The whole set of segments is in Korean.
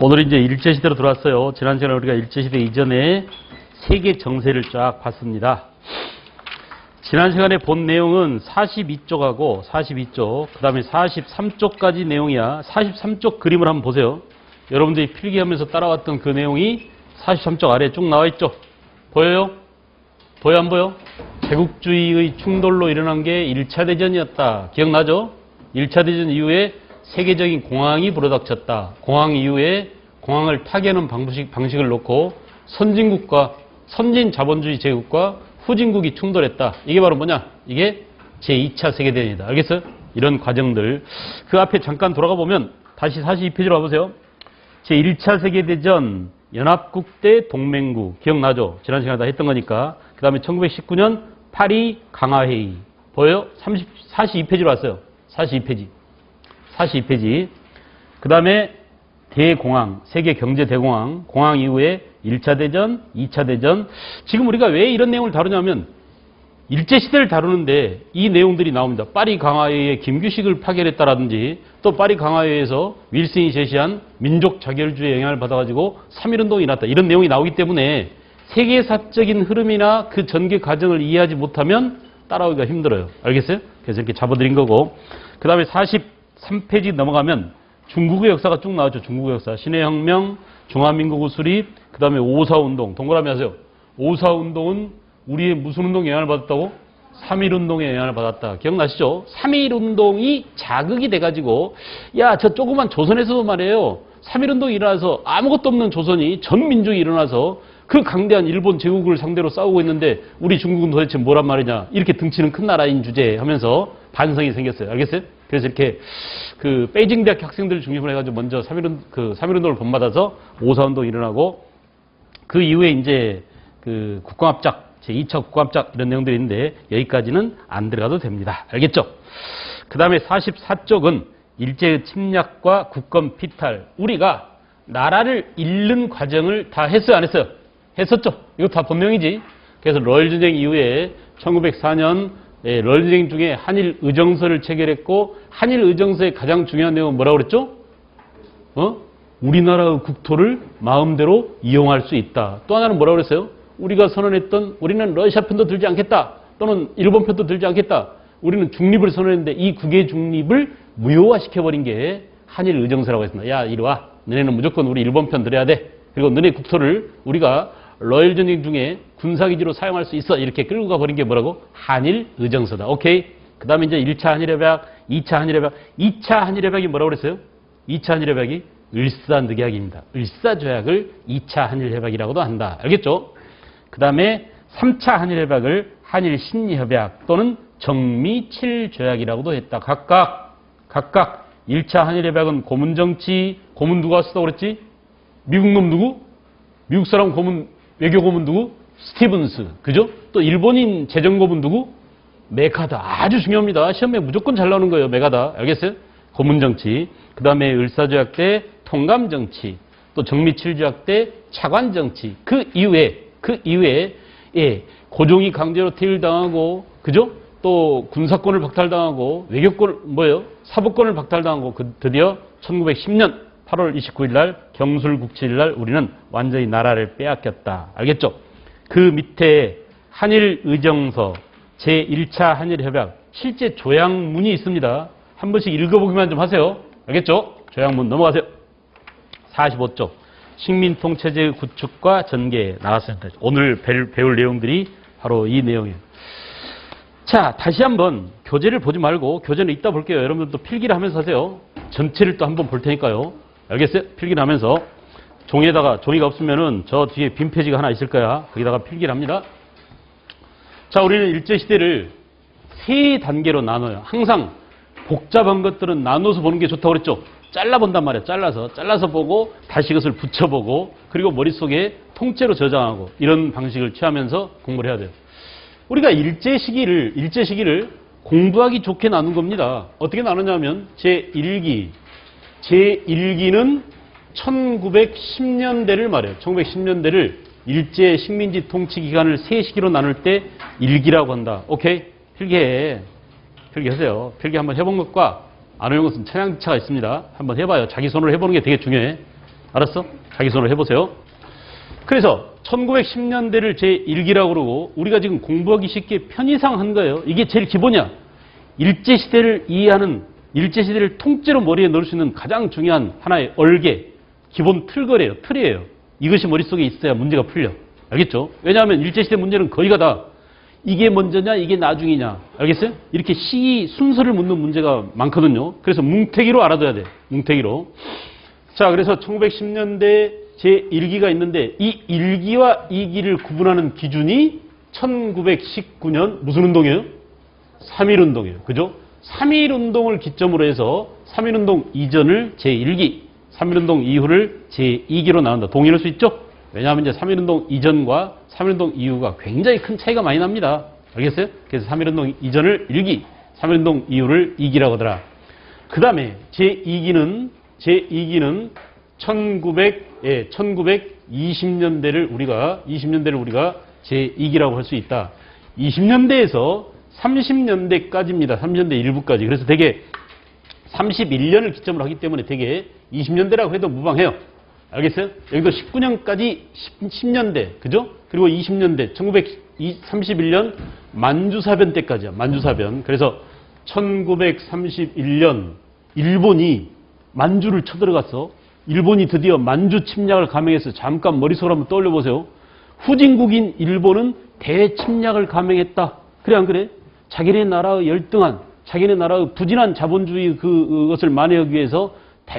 오늘 이제 일제시대로 들어왔어요. 지난 시간에 우리가 일제시대 이전에 세계 정세를 쫙 봤습니다. 지난 시간에 본 내용은 42쪽하고 42쪽, 그 다음에 43쪽까지 내용이야. 43쪽 그림을 한번 보세요. 여러분들이 필기하면서 따라왔던 그 내용이 43쪽 아래에 쭉 나와 있죠. 보여요? 보여 안 보여? 제국주의의 충돌로 일어난 게 1차 대전이었다. 기억나죠? 1차 대전 이후에 세계적인 공황이 불어닥쳤다. 공황 이후에 공황을 타개하는 방식을 놓고 선진국과 선진 자본주의 제국과 후진국이 충돌했다. 이게 바로 뭐냐? 이게 제2차 세계대전이다. 알겠어요? 이런 과정들. 그 앞에 잠깐 돌아가 보면 다시 42페이지로 와보세요. 제1차 세계대전 연합국 대 동맹국. 기억나죠? 지난 시간에 다 했던 거니까. 그 다음에 1919년 파리 강화회의. 보여요? 42페이지로 왔어요. 42페이지. 42페이지. 그 다음에 대공황, 세계 경제 대공황, 공황 이후에 1차 대전, 2차 대전. 지금 우리가 왜 이런 내용을 다루냐면 일제시대를 다루는데 이 내용들이 나옵니다. 파리 강화회의에 김규식을 파견했다라든지 또 파리 강화회의에서 윌슨이 제시한 민족 자결주의의 영향을 받아가지고 3.1운동이 일어났다. 이런 내용이 나오기 때문에 세계사적인 흐름이나 그 전개 과정을 이해하지 못하면 따라오기가 힘들어요. 알겠어요? 그래서 이렇게 잡아드린 거고. 그 다음에 43페이지 넘어가면 중국의 역사가 쭉 나왔죠. 중국의 역사. 신해혁명, 중화민국의 수립, 그 다음에 5.4운동. 동그라미 하세요. 5.4운동은 우리의 무슨 운동에 영향을 받았다고? 3.1운동에 영향을 받았다. 기억나시죠? 3.1운동이 자극이 돼가지고 야, 저 조그만 조선에서도 말이에요. 3.1운동이 일어나서 아무것도 없는 조선이 전 민족이 일어나서 그 강대한 일본 제국을 상대로 싸우고 있는데 우리 중국은 도대체 뭐란 말이냐. 이렇게 등치는 큰 나라인 주제에 하면서 반성이 생겼어요. 알겠어요? 그래서 이렇게 그 베이징 대학 학생들을 중심으로 해가지고 먼저 3.1운동을 본받아서 5.4운동이 일어나고 그 이후에 이제 그 국공합작, 제2차 국공합작 이런 내용들이 있는데 여기까지는 안 들어가도 됩니다. 알겠죠? 그 다음에 44쪽은 일제의 침략과 국권 피탈. 우리가 나라를 잃는 과정을 다 했어요? 안 했어요? 했었죠? 이거 다 본명이지. 그래서 러일전쟁 이후에 1904년 러일전쟁 중에 한일 의정서를 체결했고 한일 의정서의 가장 중요한 내용은 뭐라고 그랬죠? 우리나라의 국토를 마음대로 이용할 수 있다. 또 하나는 뭐라고 그랬어요? 우리가 선언했던 우리는 러시아 편도 들지 않겠다. 또는 일본 편도 들지 않겠다. 우리는 중립을 선언했는데 이 국의 중립을 무효화시켜버린 게 한일 의정서라고 했습니다. 야, 이리 와. 너네는 무조건 우리 일본 편 들어야 돼. 그리고 너네 국토를 우리가 러일전쟁 중에 군사기지로 사용할 수 있어. 이렇게 끌고 가버린 게 뭐라고? 한일 의정서다. 오케이? 그 다음에 이제 1차 한일협약, 2차 한일협약. 2차 한일협약이 뭐라고 그랬어요? 2차 한일협약이 을사늑약입니다. 을사조약을 2차 한일협약이라고도 한다. 알겠죠? 그 다음에 3차 한일협약을 한일신리협약 또는 정미칠조약이라고도 했다. 각각 1차 한일협약은 고문정치, 고문 누가 쓰다고 그랬지? 미국 놈 누구? 미국 사람 고문, 외교 고문 누구? 스티븐스. 그죠? 또 일본인 재정고문 누구? 메가다. 아주 중요합니다. 시험에 무조건 잘 나오는 거예요. 메가다. 알겠어요? 고문정치. 그 다음에 을사조약 때 통감정치. 또 정미칠조약 때 차관정치. 그 이후에 예, 고종이 강제로 퇴일당하고, 그죠? 또 군사권을 박탈당하고, 사법권을 박탈당하고, 드디어 1910년 8월 29일 날 경술국치일 날 우리는 완전히 나라를 빼앗겼다. 알겠죠? 그 밑에 한일의정서 제1차 한일협약 실제 조약문이 있습니다. 한 번씩 읽어보기만 좀 하세요. 알겠죠? 조약문 넘어가세요. 45쪽 식민통체제의 구축과 전개 나왔습니다. 오늘 배울 내용들이 바로 이 내용이에요. 자, 다시 한번 교재를 보지 말고 교재는 이따 볼게요. 여러분들도 필기를 하면서 하세요. 전체를 또 한번 볼 테니까요. 알겠어요? 필기를 하면서 종이가 없으면은 저 뒤에 빈 페이지가 하나 있을 거야. 거기다가 필기를 합니다. 자, 우리는 일제시대를 세 단계로 나눠요. 항상 복잡한 것들은 나눠서 보는 게 좋다고 그랬죠? 잘라본단 말이야. 잘라서 보고 다시 그것을 붙여보고 그리고 머릿속에 통째로 저장하고 이런 방식을 취하면서 공부를 해야 돼요. 우리가 일제 시기를 공부하기 좋게 나눈 겁니다. 어떻게 나누냐면 제1기는 1910년대를 말해요. 1910년대를 일제 식민지 통치 기간을 세 시기로 나눌 때 1기라고 한다. 오케이? 필기하세요. 필기 한번 해본 것과 안 해본 것은 천양차가 있습니다. 한번 해봐요. 자기 손으로 해보는 게 되게 중요해. 알았어? 자기 손으로 해보세요. 그래서 1910년대를 제1기라고 그러고 우리가 지금 공부하기 쉽게 편의상 한 거예요. 이게 제일 기본이야. 일제시대를 이해하는, 일제시대를 통째로 머리에 넣을 수 있는 가장 중요한 하나의 얼개, 기본 틀거래요. 틀이에요. 이것이 머릿속에 있어야 문제가 풀려. 알겠죠? 왜냐하면 일제시대 문제는 거의가 다 이게 먼저냐 이게 나중이냐. 알겠어요? 이렇게 시기 순서를 묻는 문제가 많거든요. 그래서 뭉태기로 알아둬야 돼. 뭉태기로. 자, 그래서 1910년대 제1기가 있는데 이 1기와 2기를 구분하는 기준이 1919년 무슨 운동이에요? 3.1운동이에요. 그죠? 3.1운동을 기점으로 해서 3.1운동 이전을 제1기, 3.1운동 이후를 제2기로 나눈다. 동의할 수 있죠? 왜냐하면 이제 3.1운동 이전과 3.1운동 이후가 굉장히 큰 차이가 많이 납니다. 알겠어요? 그래서 3.1운동 이전을 1기, 3.1운동 이후를 2기라고 하더라. 그 다음에 제2기는 1920년대를 우리가 제2기라고 할 수 있다. 20년대에서 30년대까지입니다. 30년대 일부까지. 그래서 되게 31년을 기점으로 하기 때문에 되게 20년대라고 해도 무방해요. 알겠어요? 여기도 19년까지 10년대, 그죠? 그리고 20년대, 1931년 만주사변 때까지야. 만주사변. 그래서 1931년 일본이 만주를 쳐들어갔어. 일본이 드디어 만주 침략을 감행해서 잠깐 머릿속으로 한번 떠올려 보세요. 후진국인 일본은 대침략을 감행했다. 그래 안 그래? 자기네 나라의 열등한, 자기네 나라의 부진한 자본주의 그것을 만회하기 위해서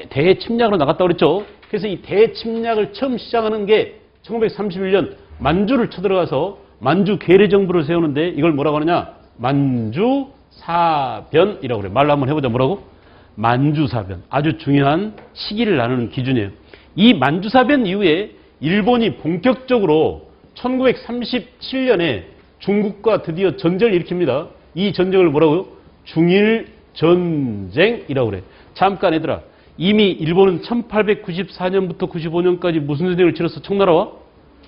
대침략으로 나갔다 그랬죠. 그래서 이 대침략을 처음 시작하는 게 1931년 만주를 쳐들어가서 만주 괴뢰정부를 세우는데 이걸 뭐라고 하느냐? 만주사변이라고 그래. 말로 한번 해보자. 뭐라고? 만주사변. 아주 중요한 시기를 나누는 기준이에요. 이 만주사변 이후에 일본이 본격적으로 1937년에 중국과 드디어 전쟁을 일으킵니다. 이 전쟁을 뭐라고요? 중일전쟁이라고 그래. 잠깐 얘들아. 이미 일본은 1894년부터 95년까지 무슨 전쟁을 치렀어? 청나라와?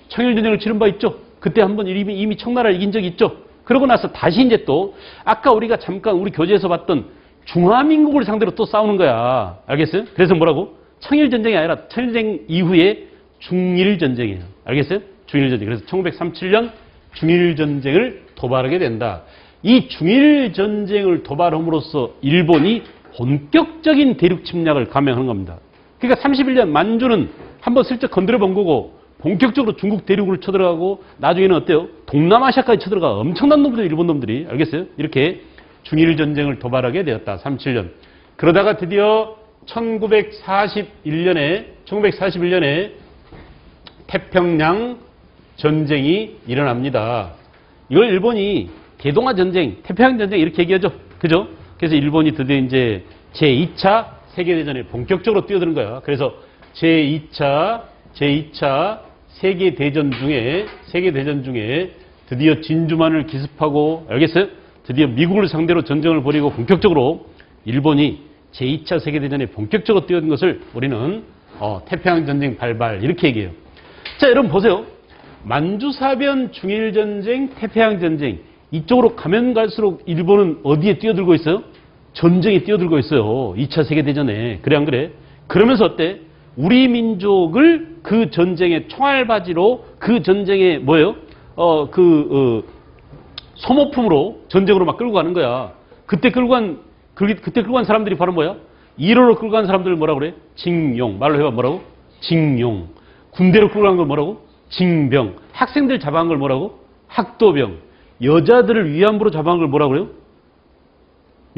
청일전쟁을 치른 바 있죠? 그때 한번 이미 청나라를 이긴 적이 있죠? 그러고 나서 다시 이제 또 아까 우리가 잠깐 우리 교재에서 봤던 중화민국을 상대로 또 싸우는 거야. 알겠어요? 그래서 뭐라고? 청일전쟁이 아니라 청일전쟁 이후에 중일전쟁이에요. 알겠어요? 중일전쟁. 그래서 1937년 중일전쟁을 도발하게 된다. 이 중일전쟁을 도발함으로써 일본이 본격적인 대륙 침략을 감행하는 겁니다. 그러니까 31년 만주는 한번 슬쩍 건드려 본 거고 본격적으로 중국 대륙을 쳐들어가고 나중에는 어때요? 동남아시아까지 쳐들어가. 엄청난 놈들이 일본 놈들이. 알겠어요? 이렇게 중일전쟁을 도발하게 되었다. 37년. 그러다가 드디어 1941년에 태평양 전쟁이 일어납니다. 이걸 일본이 대동아 전쟁, 태평양 전쟁 이렇게 얘기하죠. 그죠? 그래서 일본이 드디어 이제 제2차 세계대전에 본격적으로 뛰어드는 거야. 그래서 제2차 세계대전 중에 드디어 진주만을 기습하고, 알겠어요? 드디어 미국을 상대로 전쟁을 벌이고 본격적으로 일본이 제2차 세계대전에 본격적으로 뛰어든 것을 우리는 태평양 전쟁 발발 이렇게 얘기해요. 자, 여러분 보세요. 만주사변, 중일전쟁, 태평양 전쟁 이쪽으로 가면 갈수록 일본은 어디에 뛰어들고 있어요? 전쟁에 뛰어들고 있어요. 2차 세계대전에. 그래 안 그래? 그러면서 어때? 우리 민족을 그 전쟁의 총알바지로 그 전쟁의 뭐예요? 소모품으로 전쟁으로 막 끌고 가는 거야. 그때 끌고 간 사람들이 바로 뭐야? 1호로 끌고 간 사람들을 뭐라고 그래? 징용. 말로 해봐. 뭐라고? 징용. 군대로 끌고 간 걸 뭐라고? 징병. 학생들 잡아간 걸 뭐라고? 학도병. 여자들을 위안부로 잡아간 걸 뭐라고 그래요?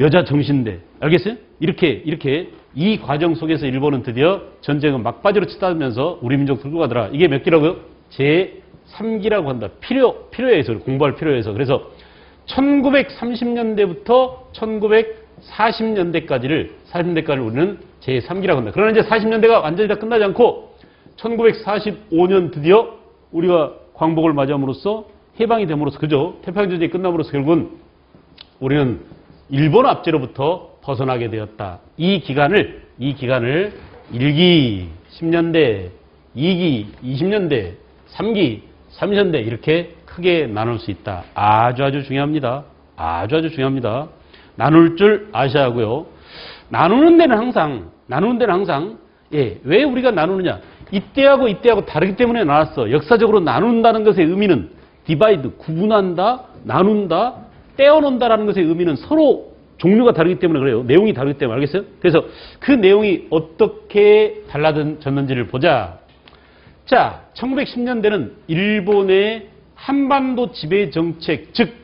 여자 정신대. 알겠어요? 이렇게 이 과정 속에서 일본은 드디어 전쟁은 막바지로 치닫으면서 우리 민족 들고 가더라. 이게 몇 기라고요? 제3기라고 한다. 필요에 의해서, 공부할 필요에 의해서. 그래서 1930년대부터 1940년대까지를 우리는 제3기라고 한다. 그러나 이제 40년대가 완전히 다 끝나지 않고 1945년 드디어 우리가 광복을 맞이함으로써 해방이 됨으로써, 그죠? 태평양전쟁이 끝남으로써 결국은 우리는 일본 압제로부터 벗어나게 되었다. 이 기간을 1기 10년대, 2기 20년대, 3기 30년대 이렇게 크게 나눌 수 있다. 아주 중요합니다. 아주 중요합니다. 나눌 줄 아셔야 하고요. 나누는 데는 항상 왜 우리가 나누느냐? 이때하고 이때하고 다르기 때문에 나왔어. 역사적으로 나눈다는 것의 의미는 디바이드, 구분한다, 나눈다, 떼어놓는다라는 것의 의미는 서로 종류가 다르기 때문에 그래요. 내용이 다르기 때문에. 알겠어요? 그래서 그 내용이 어떻게 달라졌는지를 보자. 자, 1910년대는 일본의 한반도 지배 정책, 즉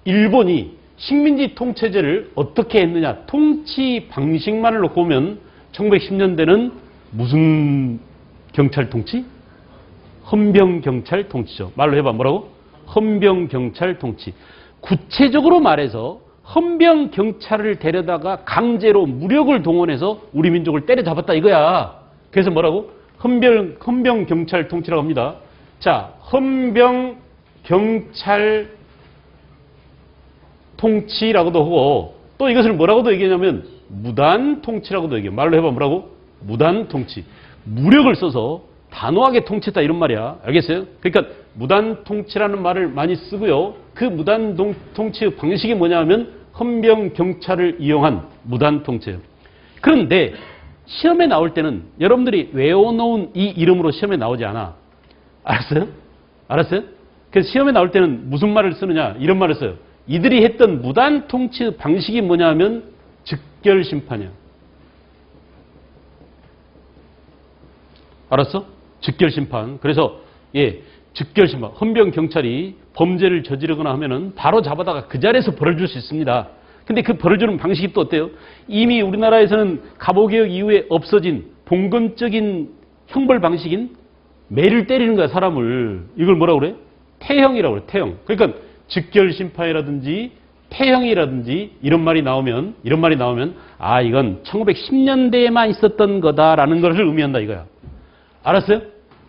일본이 식민지 통체제를 어떻게 했느냐, 통치 방식만을 놓고 보면 1910년대는 무슨 경찰 통치? 헌병 경찰 통치죠. 말로 해봐. 뭐라고? 헌병 경찰 통치. 구체적으로 말해서 헌병 경찰을 데려다가 강제로 무력을 동원해서 우리 민족을 때려잡았다 이거야. 그래서 뭐라고? 헌병 경찰 통치라고 합니다. 자, 헌병 경찰 통치라고도 하고 또 이것을 뭐라고도 얘기하냐면 무단 통치라고도 얘기해요. 말로 해봐. 뭐라고? 무단 통치. 무력을 써서 단호하게 통치했다 이런 말이야. 알겠어요? 그러니까 무단 통치라는 말을 많이 쓰고요. 그 무단 통치의 방식이 뭐냐면 헌병 경찰을 이용한 무단 통치예요. 그런데 시험에 나올 때는 여러분들이 외워놓은 이 이름으로 시험에 나오지 않아. 알았어요? 알았어요? 그래서 시험에 나올 때는 무슨 말을 쓰느냐? 이런 말을 써요. 이들이 했던 무단 통치 방식이 뭐냐면 즉결심판이야. 알았어? 즉결심판. 그래서 즉결심판. 헌병 경찰이 범죄를 저지르거나 하면은 바로 잡아다가 그 자리에서 벌을 줄 수 있습니다. 근데 그 벌을 주는 방식이 또 어때요? 이미 우리나라에서는 갑오개혁 이후에 없어진 봉건적인 형벌 방식인 매를 때리는 거야, 사람을. 이걸 뭐라고 그래? 태형이라고 그래, 태형. 그러니까 즉결심판이라든지 태형이라든지 이런 말이 나오면 아, 이건 1910년대에만 있었던 거다라는 것을 의미한다 이거야. 알았어요?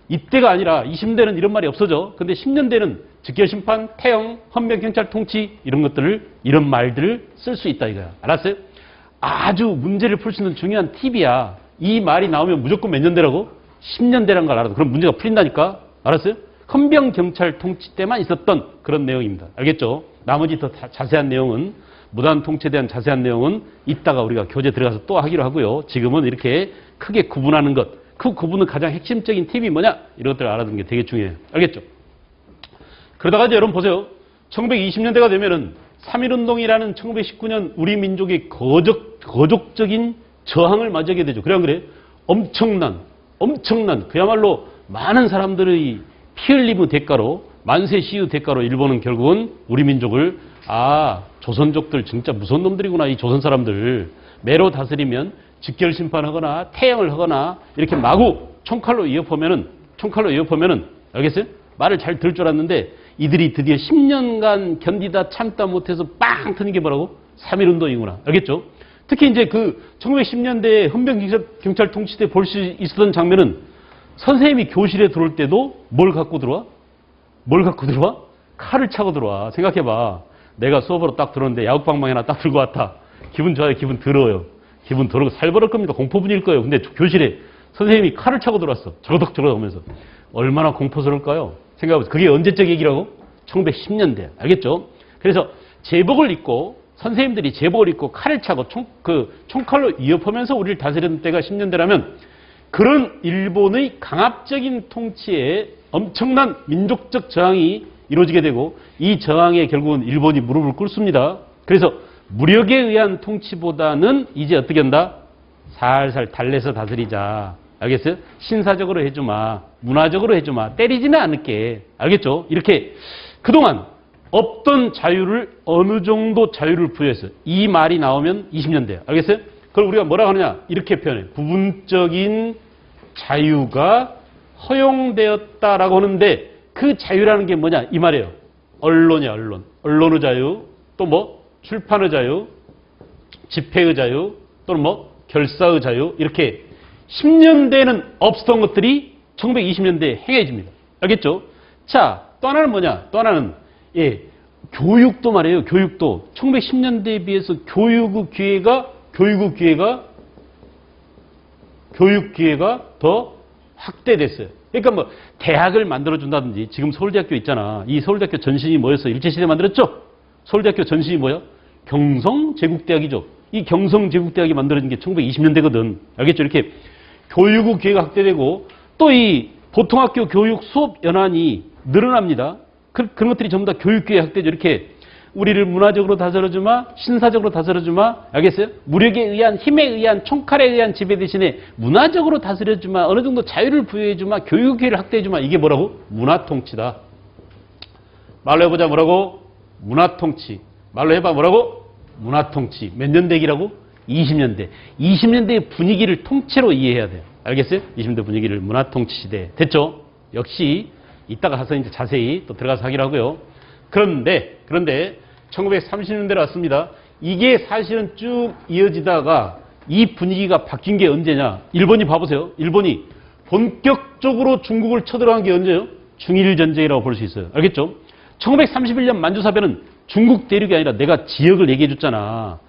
이때가 아니라 20대는 이런 말이 없어져. 근데 10년대는 즉결심판, 태형, 헌병경찰 통치 이런 것들을 이런 말들을 쓸 수 있다 이거야. 알았어요? 아주 문제를 풀 수 있는 중요한 팁이야. 이 말이 나오면 무조건 몇 년대라고? 10년대란 걸 알아도 그럼 문제가 풀린다니까. 알았어요? 헌병경찰 통치 때만 있었던 그런 내용입니다. 알겠죠? 나머지 더 자세한 내용은 무단 통치에 대한 자세한 내용은 이따가 우리가 교재 들어가서 또 하기로 하고요. 지금은 이렇게 크게 구분하는 것. 그 구분은 가장 핵심적인 팁이 뭐냐? 이런 것들을 알아두는 게 되게 중요해요. 알겠죠? 그러다가 이제 여러분 보세요. 1920년대가 되면은 3.1운동이라는 1919년 우리 민족의 거족적인 저항을 맞이하게 되죠. 그래 안 그래? 엄청난 그야말로 많은 사람들의 피 흘림의 대가로 만세 시위 대가로 일본은 결국은 우리 민족을 조선족들 진짜 무서운 놈들이구나 이 조선 사람들 매로 다스리면 즉결심판하거나 태형을 하거나 이렇게 마구 총칼로 위협하면은 알겠어요? 말을 잘 들을 줄 알았는데 이들이 드디어 10년간 견디다 참다 못해서 빵 터는 게 뭐라고? 3.1운동이구나. 알겠죠? 특히 이제 그 1910년대 헌병경찰 통치 때 볼 수 있었던 장면은 선생님이 교실에 들어올 때도 뭘 갖고 들어와? 칼을 차고 들어와. 생각해봐. 내가 수업으로 딱 들어오는데 야구방망이 하나 딱 들고 왔다. 기분 좋아요? 기분 더러워요? 기분 더러고 살벌할 겁니다. 공포 분위기일 거예요. 근데 교실에 선생님이 칼을 차고 들어왔어. 저러덕 하면서. 얼마나 공포스러울까요? 생각해보세요. 그게 언제적 얘기라고? 1910년대. 알겠죠? 그래서 제복을 입고 선생님들이 제복을 입고 칼을 차고 총칼로 위협하면서 우리를 다스리는 때가 10년대라면 그런 일본의 강압적인 통치에 엄청난 민족적 저항이 이루어지게 되고 이 저항에 결국은 일본이 무릎을 꿇습니다. 그래서 무력에 의한 통치보다는 이제 어떻게 한다? 살살 달래서 다스리자. 알겠어요? 신사적으로 해주마. 문화적으로 해주마. 때리지는 않을게. 알겠죠? 이렇게 그동안 없던 자유를 어느 정도 자유를 부여했어요. 이 말이 나오면 20년대야. 알겠어요? 그걸 우리가 뭐라고 하느냐? 이렇게 표현해. 부분적인 자유가 허용되었다라고 하는데 그 자유라는 게 뭐냐? 이 말이에요. 언론이야, 언론. 언론의 자유, 또 뭐? 출판의 자유, 집회의 자유, 또는 뭐? 결사의 자유. 이렇게 10년대에는 없었던 것들이 1920년대에 행해집니다. 알겠죠? 자, 또 하나는 뭐냐? 또 하나는 교육도 말이에요. 교육도 1910년대에 비해서 교육 기회가 더 확대됐어요. 그러니까 뭐 대학을 만들어 준다든지 지금 서울대학교 있잖아. 이 서울대학교 전신이 뭐였어? 일제시대에 만들었죠? 서울대학교 전신이 뭐야? 경성제국대학이죠. 이 경성제국대학이 만들어진 게 1920년대거든. 알겠죠? 이렇게 교육의 기회가 확대되고 또 이 보통학교 교육 수업 연한이 늘어납니다. 그런 것들이 전부 다 교육계의 학대죠. 이렇게 우리를 문화적으로 다스려주마, 신사적으로 다스려주마, 알겠어요? 무력에 의한, 힘에 의한, 총칼에 의한 지배 대신에 문화적으로 다스려주마, 어느 정도 자유를 부여해주마, 교육계를 학대해주마. 이게 뭐라고? 문화통치다. 말로 해보자 뭐라고? 문화통치. 말로 해봐 뭐라고? 문화통치. 몇 년대기라고? 20년대. 20년대의 분위기를 통째로 이해해야 돼요. 알겠어요? 20년대 분위기를 문화통치 시대. 됐죠? 역시 이따가 가서 이제 자세히 또 들어가서 하기로 하고요. 그런데 1930년대로 왔습니다. 이게 사실은 쭉 이어지다가 이 분위기가 바뀐 게 언제냐? 일본이 봐보세요. 일본이 본격적으로 중국을 쳐들어간 게 언제요? 중일전쟁이라고 볼 수 있어요. 알겠죠? 1931년 만주사변은 중국 대륙이 아니라 내가 지역을 얘기해 줬잖아.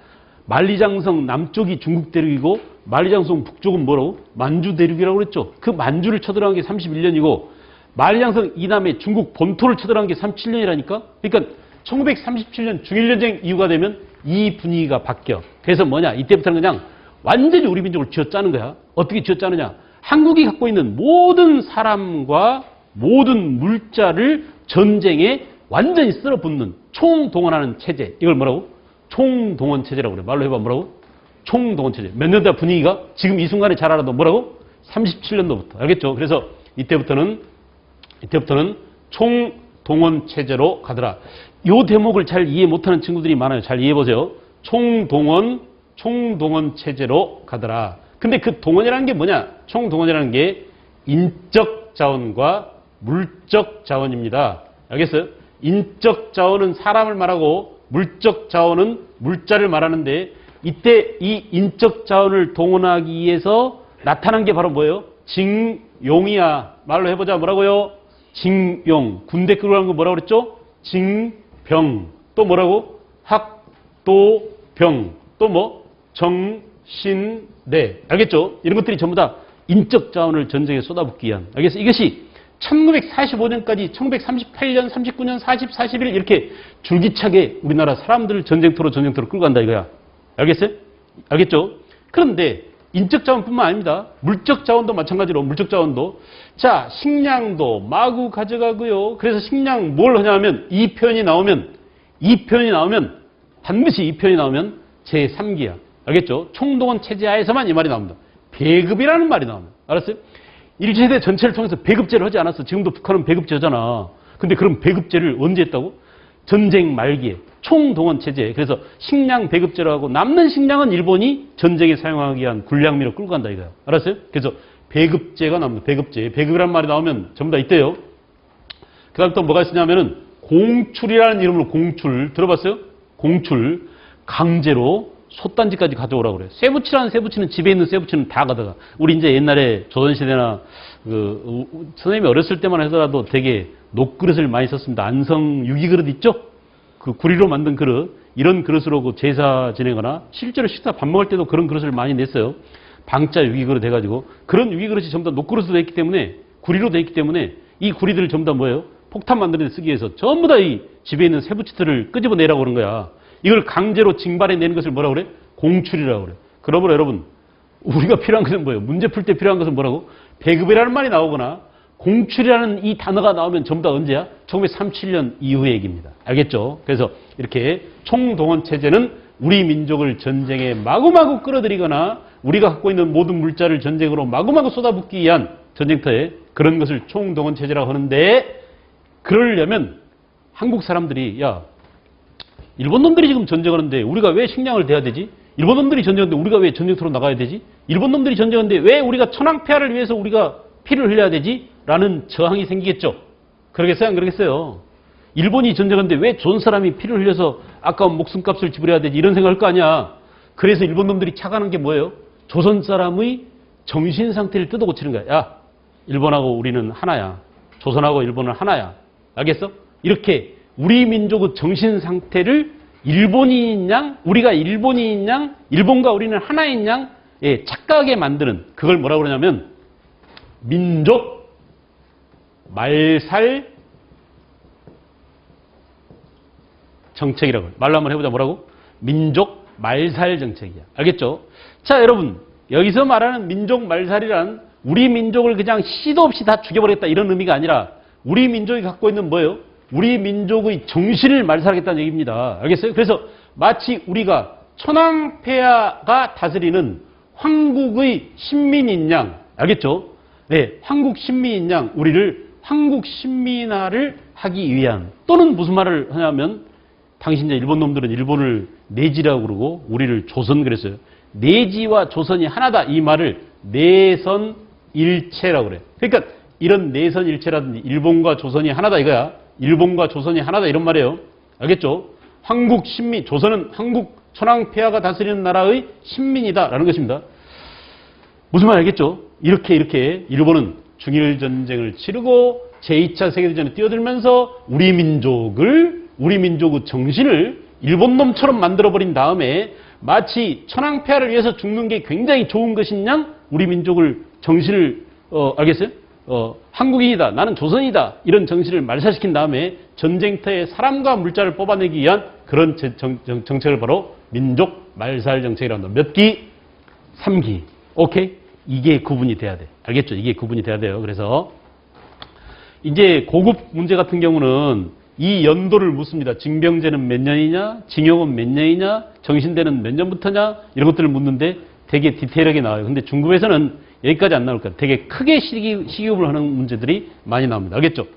만리장성 남쪽이 중국 대륙이고 만리장성 북쪽은 뭐라고? 만주 대륙이라고 그랬죠. 그 만주를 쳐들어간 게 31년이고 만리장성 이남에 중국 본토를 쳐들어간 게 37년이라니까. 그러니까 1937년 중일전쟁 이후가 되면 이 분위기가 바뀌어. 그래서 뭐냐? 이때부터는 그냥 완전히 우리 민족을 쥐어짜는 거야. 어떻게 쥐어짜느냐? 한국이 갖고 있는 모든 사람과 모든 물자를 전쟁에 완전히 쓸어붓는 총동원하는 체제. 이걸 뭐라고? 총동원 체제라고 그래. 말로 해봐 뭐라고? 총동원 체제. 몇 년대 분위기가? 지금 이 순간에 잘 알아도 뭐라고? 37년도부터. 알겠죠? 그래서 이때부터는 총동원 체제로 가더라. 이 대목을 잘 이해 못하는 친구들이 많아요. 잘 이해해보세요. 총동원 체제로 가더라. 근데 그 동원이라는 게 뭐냐? 총동원이라는 게 인적 자원과 물적 자원입니다. 알겠어요? 인적 자원은 사람을 말하고 물적 자원은 물자를 말하는데 이때 이 인적 자원을 동원하기 위해서 나타난 게 바로 뭐예요? 징용이야. 말로 해보자 뭐라고요? 징용. 군대 끌고 가는 거 뭐라고 그랬죠? 징병. 또 뭐라고? 학도병. 또 뭐? 정신대. 알겠죠? 이런 것들이 전부 다 인적 자원을 전쟁에 쏟아붓기 위한. 알겠어요? 이것이 1945년까지 1938년, 39년, 40, 41 이렇게 줄기차게 우리나라 사람들을 전쟁터로 끌고 간다 이거야. 알겠어요? 알겠죠? 그런데 인적 자원뿐만 아닙니다. 물적 자원도 마찬가지로 물적 자원도. 자, 식량도 마구 가져가고요. 그래서 식량 뭘 하냐면 이 표현이 나오면 반드시 이 표현이 나오면 제3기야. 알겠죠? 총동원 체제 하에서만 이 말이 나옵니다. 배급이라는 말이 나옵니다. 알았어요? 일제시대 전체를 통해서 배급제를 하지 않았어. 지금도 북한은 배급제잖아. 근데 그럼 배급제를 언제 했다고? 전쟁 말기에 총동원 체제. 그래서 식량 배급제로 하고 남는 식량은 일본이 전쟁에 사용하기 위한 군량미로 끌고 간다 이거야. 알았어요? 그래서 배급제가 나옵니다. 배급제. 배급이라는 말이 나오면 전부 다 있대요. 그 다음 또 뭐가 있으냐면은 공출이라는 이름으로 공출. 들어봤어요? 공출. 강제로 솥단지까지 가져오라고 그래요. 쇠붙이라는 쇠붙이는 집에 있는 쇠붙이는 다 가다가. 우리 이제 옛날에 조선시대나 선생님이 어렸을 때만 하더라도 되게 녹그릇을 많이 썼습니다. 안성 유기그릇 있죠? 그 구리로 만든 그릇. 이런 그릇으로 그 제사 지내거나 실제로 식사 밥 먹을 때도 그런 그릇을 많이 냈어요. 방자 유기그릇 해가지고. 그런 유기그릇이 전부 다 녹그릇으로 되어 있기 때문에 구리로 되어 있기 때문에 이 구리들을 전부 다 뭐예요? 폭탄 만드는 데 쓰기 위해서 전부 다 이 집에 있는 쇠붙이들을 끄집어내라고 그런 거야. 이걸 강제로 징발해내는 것을 뭐라고 그래? 공출이라고 그래. 그러므로 여러분 우리가 필요한 것은 뭐예요? 문제 풀 때 필요한 것은 뭐라고? 배급이라는 말이 나오거나 공출이라는 이 단어가 나오면 전부 다 언제야? 1937년 이후의 얘기입니다. 알겠죠? 그래서 이렇게 총동원 체제는 우리 민족을 전쟁에 마구마구 끌어들이거나 우리가 갖고 있는 모든 물자를 전쟁으로 마구마구 쏟아붓기 위한 전쟁터에 그런 것을 총동원 체제라고 하는데 그러려면 한국 사람들이 야 일본 놈들이 지금 전쟁하는데 우리가 왜 식량을 대야 되지? 일본 놈들이 전쟁하는데 우리가 왜 전쟁터로 나가야 되지? 일본 놈들이 전쟁하는데 왜 우리가 천황폐하를 위해서 우리가 피를 흘려야 되지? 라는 저항이 생기겠죠. 그러겠어요? 안 그러겠어요? 일본이 전쟁하는데 왜 조선 사람이 피를 흘려서 아까운 목숨값을 지불해야 되지? 이런 생각할 거 아니야. 그래서 일본 놈들이 착안한 게 뭐예요? 조선 사람의 정신 상태를 뜯어 고치는 거야. 야, 일본하고 우리는 하나야. 조선하고 일본은 하나야. 알겠어? 이렇게 우리 민족의 정신 상태를 일본인인 양, 우리가 일본인인 양, 일본과 우리는 하나인 양, 예, 착각하게 만드는 그걸 뭐라고 그러냐면 민족 말살 정책이라고 해요. 말로 한번 해보자. 뭐라고? 민족 말살 정책이야. 알겠죠? 자, 여러분 여기서 말하는 민족 말살이란 우리 민족을 그냥 시도 없이 다 죽여버렸다 이런 의미가 아니라 우리 민족이 갖고 있는 뭐예요? 우리 민족의 정신을 말살하겠다는 얘기입니다. 알겠어요? 그래서 마치 우리가 천황폐하가 다스리는 황국의 신민인 양, 알겠죠? 네, 황국 신민인 양 우리를 황국 신민화를 하기 위한, 또는 무슨 말을 하냐면 당신 이제 일본 놈들은 일본을 내지라고 그러고 우리를 조선 그랬어요. 내지와 조선이 하나다 이 말을 내선일체라고 그래요. 그러니까 이런 내선일체라든지 일본과 조선이 하나다 이거야. 일본과 조선이 하나다 이런 말이에요. 알겠죠? 황국 신민, 조선은 한국 천황폐하가 다스리는 나라의 신민이다라는 것입니다. 무슨 말 알겠죠? 이렇게 일본은 중일 전쟁을 치르고 제2차 세계대전에 뛰어들면서 우리 민족의 정신을 일본 놈처럼 만들어버린 다음에 마치 천황폐하를 위해서 죽는 게 굉장히 좋은 것인 양 우리 민족을 정신을 알겠어요? 한국인이다, 나는 조선이다 이런 정신을 말살시킨 다음에 전쟁터에 사람과 물자를 뽑아내기 위한 그런 정책을 바로 민족 말살 정책이라고 합니다. 몇 기? 3기. 오케이? 이게 구분이 돼야 돼. 알겠죠? 이게 구분이 돼야 돼요. 그래서 이제 고급 문제 같은 경우는 이 연도를 묻습니다. 징병제는 몇 년이냐? 징역은 몇 년이냐? 정신대는 몇 년부터냐? 이런 것들을 묻는데 되게 디테일하게 나와요. 근데 중급에서는 여기까지 안 나올 거야. 되게 크게 시기급을 하는 문제들이 많이 나옵니다. 알겠죠?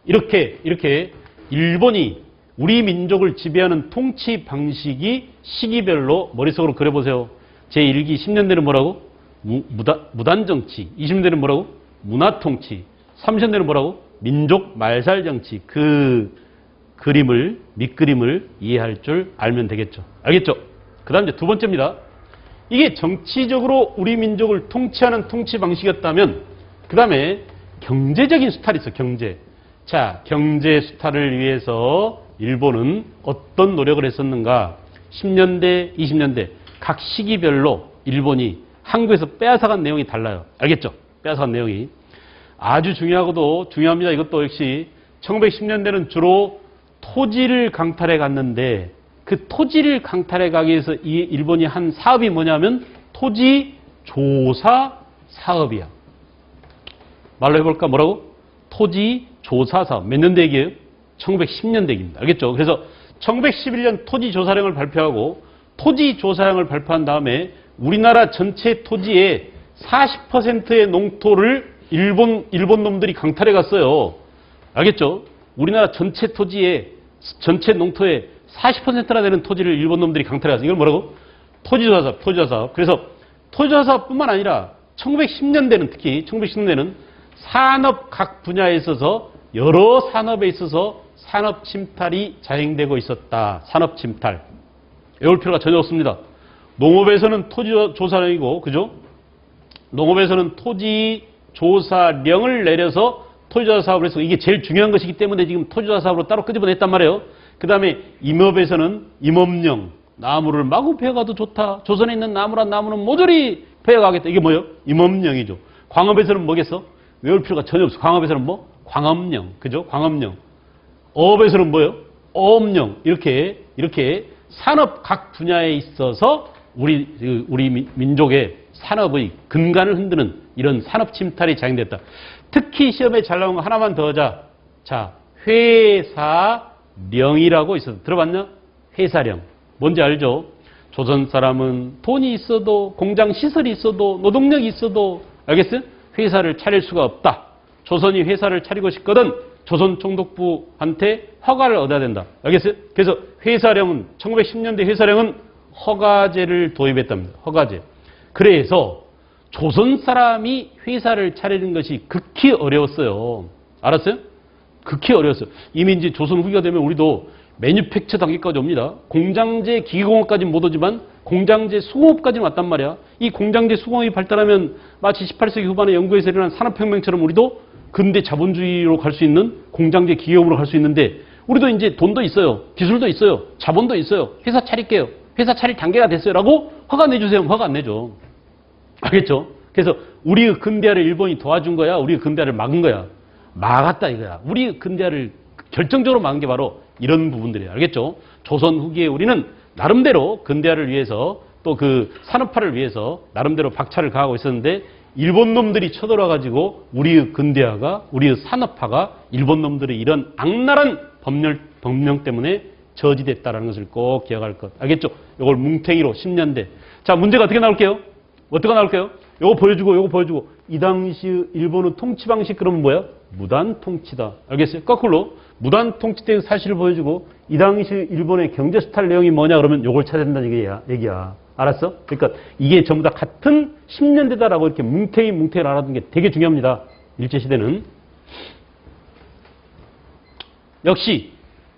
이렇게 일본이 우리 민족을 지배하는 통치 방식이 시기별로 머릿속으로 그려보세요. 제1기 10년대는 뭐라고? 무단정치. 20년대는 뭐라고? 문화통치. 30년대는 뭐라고? 민족 말살정치. 그 그림을, 밑그림을 이해할 줄 알면 되겠죠. 알겠죠? 그 다음 이제 두 번째입니다. 이게 정치적으로 우리 민족을 통치하는 통치 방식이었다면 그 다음에 경제적인 수탈이 있어. 경제. 자, 경제 수탈을 위해서 일본은 어떤 노력을 했었는가? 10년대, 20년대 각 시기별로 일본이 한국에서 빼앗아간 내용이 달라요. 알겠죠? 빼앗아간 내용이. 아주 중요하고도 중요합니다. 이것도 역시 1910년대는 주로 토지를 강탈해 갔는데 그 토지를 강탈해 가기 위해서 이 일본이 한 사업이 뭐냐면 토지 조사 사업이야. 말로 해볼까? 뭐라고? 토지 조사 사업. 몇 년대 얘기예요? 1910년대 얘기입니다. 알겠죠? 그래서 1911년 토지 조사령을 발표하고 토지 조사령을 발표한 다음에 우리나라 전체 토지의 40%의 농토를 일본 놈들이 강탈해 갔어요. 알겠죠? 우리나라 전체 토지의 전체 농토의 40%나 되는 토지를 일본 놈들이 강탈해 갔어요. 이걸 뭐라고? 토지조사 사업. 그래서 토지조사 사업뿐만 아니라 1910년대는 특히 1910년대는 산업 각 분야에 있어서 여러 산업에 있어서 산업 침탈이 자행되고 있었다. 산업 침탈. 외울 필요가 전혀 없습니다. 농업에서는 토지조사령이고, 그죠? 농업에서는 토지조사령을 내려서 토지조사 사업을 해서 이게 제일 중요한 것이기 때문에 지금 토지조사 사업으로 따로 끄집어냈단 말이에요. 그 다음에 임업에서는 임업령, 나무를 마구 베어가도 좋다. 조선에 있는 나무란 나무는 모조리 베어가겠다. 이게 뭐예요? 임업령이죠. 광업에서는 뭐겠어? 외울 필요가 전혀 없어. 광업에서는 뭐? 광업령. 그죠? 광업령. 어업에서는 뭐예요? 어업령. 이렇게 산업 각 분야에 있어서 우리 민족의 산업의 근간을 흔드는 이런 산업 침탈이 자행됐다. 특히 시험에 잘 나온 거 하나만 더 하자. 자, 회사령이라고 있어서 들어봤냐? 회사령. 뭔지 알죠? 조선 사람은 돈이 있어도 공장 시설이 있어도 노동력이 있어도 알겠어요? 회사를 차릴 수가 없다. 조선이 회사를 차리고 싶거든 조선 총독부한테 허가를 얻어야 된다. 알겠어요? 그래서 회사령은 1910년대 회사령은 허가제를 도입했답니다. 허가제. 그래서 조선 사람이 회사를 차리는 것이 극히 어려웠어요. 알았어요? 극히 어려웠어요. 이미 이제 조선 후기가 되면 우리도 매뉴팩처 단계까지 옵니다. 공장제 기계공업까지는 못 오지만 공장제 수공업까지는 왔단 말이야. 이 공장제 수공업이 발달하면 마치 18세기 후반에 영국에서 일어난 산업혁명처럼 우리도 근대 자본주의로 갈 수 있는 공장제 기계공업으로 갈 수 있는데 우리도 이제 돈도 있어요. 기술도 있어요. 자본도 있어요. 회사 차릴게요. 회사 차릴 단계가 됐어요. 라고 허가 내주세요. 허가 안 내줘. 알겠죠? 그래서 우리의 근대화를 일본이 도와준 거야? 우리의 근대화를 막은 거야? 막았다 이거야. 우리의 근대화를 결정적으로 막은 게 바로 이런 부분들이에요. 알겠죠? 조선 후기에 우리는 나름대로 근대화를 위해서 또 그 산업화를 위해서 나름대로 박차를 가하고 있었는데 일본 놈들이 쳐들어와가지고 우리의 근대화가, 우리의 산업화가 일본 놈들의 이런 악랄한 법령 때문에 저지됐다라는 것을 꼭 기억할 것. 알겠죠? 이걸 뭉탱이로 10년대. 자, 문제가 어떻게 나올게요? 어떻게 나올게요? 요거 보여주고, 요거 보여주고. 이 당시 일본의 통치 방식 그러면 뭐야? 무단 통치다. 알겠어요? 거꾸로 무단 통치된 사실을 보여주고 이 당시 일본의 경제 수탈 내용이 뭐냐 그러면 요걸 찾아야 된다는 얘기야. 알았어? 그러니까 이게 전부 다 같은 10년대다라고 이렇게 뭉탱이를 알아두는 게 되게 중요합니다. 일제시대는. 역시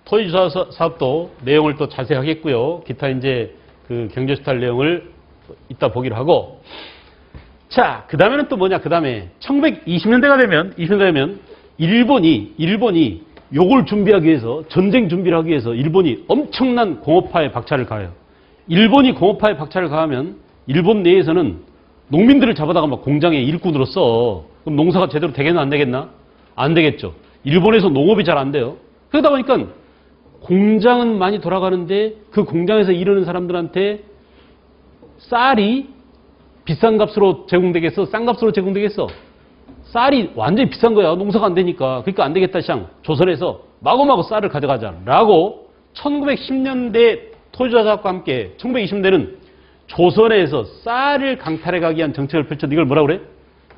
토지조사 사업도 내용을 또 자세히 하겠고요. 기타 이제 그 경제 수탈 내용을 이따 보기로 하고. 자, 그 다음에는 또 뭐냐, 그 다음에 1920년대가 되면 일본이 요걸 준비하기 위해서, 전쟁 준비를 하기 위해서 일본이 엄청난 공업화에 박차를 가해요. 일본이 공업화에 박차를 가하면 일본 내에서는 농민들을 잡아다가 막 공장에 일꾼으로 써. 그럼 농사가 제대로 되겠나 안 되겠나? 안 되겠죠. 일본에서 농업이 잘 안 돼요. 그러다 보니까 공장은 많이 돌아가는데 그 공장에서 일하는 사람들한테 쌀이 비싼 값으로 제공되겠어? 싼 값으로 제공되겠어? 쌀이 완전히 비싼 거야. 농사가 안 되니까. 그러니까 안 되겠다, 샹. 조선에서 마구마구 쌀을 가져가자라고 1910년대 토지조사과 함께 1920년대는 조선에서 쌀을 강탈해 가기 위한 정책을 펼쳤는데 이걸 뭐라고 그래?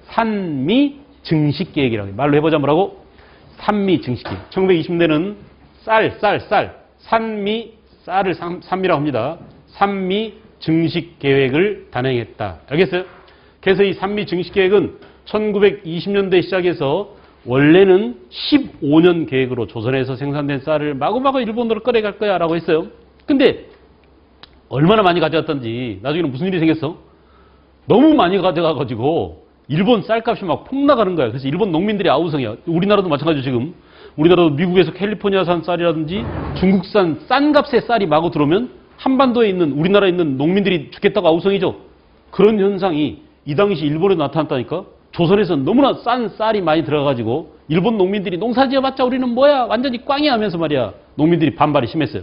산미 증식 계획이라고 해. 말로 해보자 뭐라고? 산미 증식 계획. 1920년대는 쌀을 산미라고 합니다. 산미 증식 계획을 단행했다. 알겠어요? 그래서 이 산미 증식 계획은 1920년대 시작해서 원래는 15년 계획으로 조선에서 생산된 쌀을 마구마구 일본으로 끌어갈 거야 라고 했어요. 근데 얼마나 많이 가져갔던지 나중에는 무슨 일이 생겼어? 너무 많이 가져가가지고 일본 쌀값이 막 폭락하는 거야. 그래서 일본 농민들이 아우성이야. 우리나라도 마찬가지죠 지금. 우리나라도 미국에서 캘리포니아산 쌀이라든지 중국산 싼 값의 쌀이 마구 들어오면 한반도에 있는 우리나라에 있는 농민들이 죽겠다고 아우성이죠. 그런 현상이 이 당시 일본에 나타났다니까. 조선에서 너무나 싼 쌀이 많이 들어가가지고 일본 농민들이 농사 지어봤자 우리는 뭐야 완전히 꽝이야 하면서 말이야 농민들이 반발이 심했어요.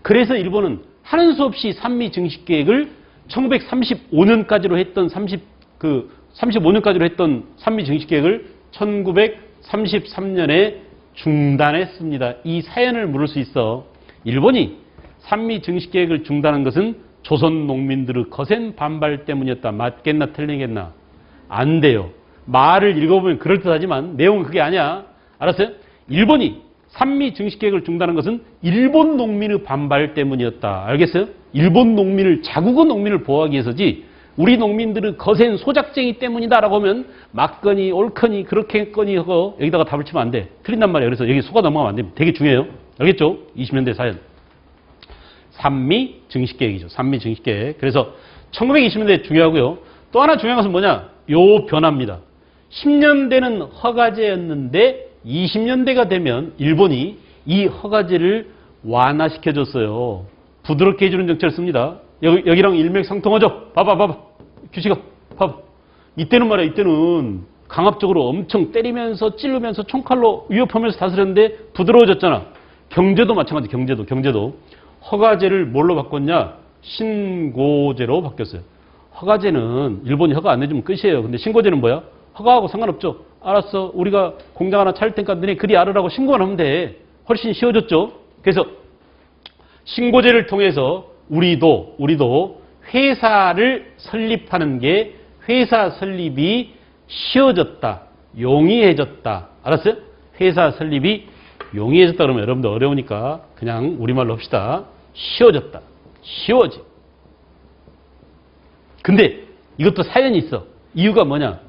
그래서 일본은 하는 수 없이 산미 증식 계획을 1935년까지로 했던 35년까지로 했던 산미 증식 계획을 1933년에 중단했습니다. 이 사연을 물을 수 있어. 일본이 산미 증식 계획을 중단한 것은 조선 농민들의 거센 반발 때문이었다. 맞겠나 틀리겠나? 안 돼요. 말을 읽어보면 그럴듯하지만 내용은 그게 아니야. 알았어요? 일본이 산미 증식 계획을 중단한 것은 일본 농민의 반발 때문이었다. 알겠어요? 일본 농민을, 자국의 농민을 보호하기 위해서지 우리 농민들의 거센 소작쟁이 때문이다라고 하면 맞거니 옳거니 그렇게 했거니 하고 여기다가 답을 치면 안 돼. 틀린단 말이에요. 그래서 여기 속아 넘어가면 안 됩니다. 되게 중요해요. 알겠죠? 20년대 사연. 산미 증식 계획이죠. 산미 증식 계획. 그래서 1920년대 중요하고요. 또 하나 중요한 것은 뭐냐? 요 변화입니다. 10년대는 허가제였는데 20년대가 되면 일본이 이 허가제를 완화시켜줬어요. 부드럽게 해주는 정책을 씁니다. 여기랑 일맥상통하죠? 봐봐. 규식아, 봐봐. 이때는 말이야, 이때는 강압적으로 엄청 때리면서 찌르면서 총칼로 위협하면서 다스렸는데 부드러워졌잖아. 경제도 마찬가지, 경제도. 허가제를 뭘로 바꿨냐? 신고제로 바뀌었어요. 허가제는 일본이 허가 안 내주면 끝이에요. 근데 신고제는 뭐야? 허가하고 상관없죠. 알았어. 우리가 공장 하나 차릴 테니까 너네 그리 알으라고 신고만 하면 돼. 훨씬 쉬워졌죠. 그래서 신고제를 통해서 우리도 회사를 설립하는 게 회사 설립이 쉬워졌다. 용이해졌다. 알았어요? 회사 설립이 용이해졌다 그러면 여러분들 어려우니까 그냥 우리말로 합시다. 쉬워졌다. 쉬워지. 근데 이것도 사연이 있어. 이유가 뭐냐?